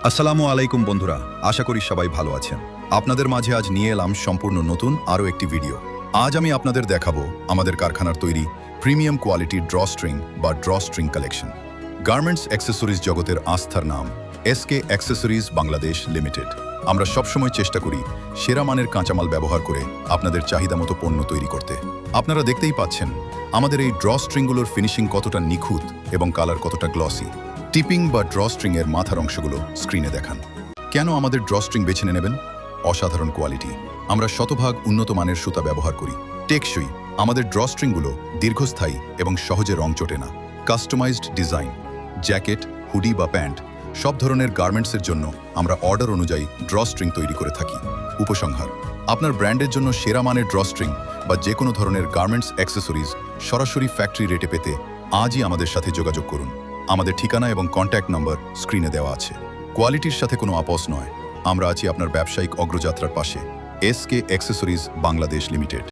আসসালামু আলাইকুম বন্ধুরা, আশা করি সবাই ভালো আছেন। আপনাদের মাঝে আজ নিয়ে এলাম সম্পূর্ণ নতুন আরও একটি ভিডিও। আজ আমি আপনাদের দেখাবো আমাদের কারখানার তৈরি প্রিমিয়াম কোয়ালিটির ড্রস্ট্রিং বা ড্রস্ট্রিং কালেকশন। গার্মেন্টস অ্যাক্সেসরিজ জগতের আস্থার নাম এসকে অ্যাক্সেসরিজ বাংলাদেশ লিমিটেড। আমরা সবসময় চেষ্টা করি সেরা মানের কাঁচামাল ব্যবহার করে আপনাদের চাহিদা মতো পণ্য তৈরি করতে। আপনারা দেখতেই পাচ্ছেন আমাদের এই ড্রস্ট্রিংগুলোর ফিনিশিং কতটা নিখুঁত এবং কালার কতটা গ্লসি। টিপিং বা ড্রস্ট্রিং এর মাথার অংশগুলো স্ক্রিনে দেখান। কেন আমাদের ড্রস্ট্রিং বেছে নেবেন? অসাধারণ কোয়ালিটি, আমরা শতভাগ উন্নত মানের সুতা ব্যবহার করি। টেকসই, আমাদের ড্রস্ট্রিংগুলো দীর্ঘস্থায়ী এবং সহজে রং চটে না। কাস্টমাইজড ডিজাইন, জ্যাকেট, হুডি বা প্যান্ট, সব ধরনের গার্মেন্টসের জন্য আমরা অর্ডার অনুযায়ী ড্রস্ট্রিং তৈরি করে থাকি। উপসংহার, আপনার ব্র্যান্ডের জন্য সেরা মানের ড্রস্ট্রিং বা যে কোনো ধরনের গার্মেন্টস অ্যাক্সেসরিজ সরাসরি ফ্যাক্টরি রেটে পেতে আজই আমাদের সাথে যোগাযোগ করুন। আমাদের ঠিকানা এবং কন্ট্যাক্ট নম্বর স্ক্রিনে দেওয়া আছে। কোয়ালিটির সাথে কোনো আপোষ নয়, আমরা আছি আপনার ব্যবসায়িক অগ্রযাত্রার পাশে। SK accessories Bangladesh limited.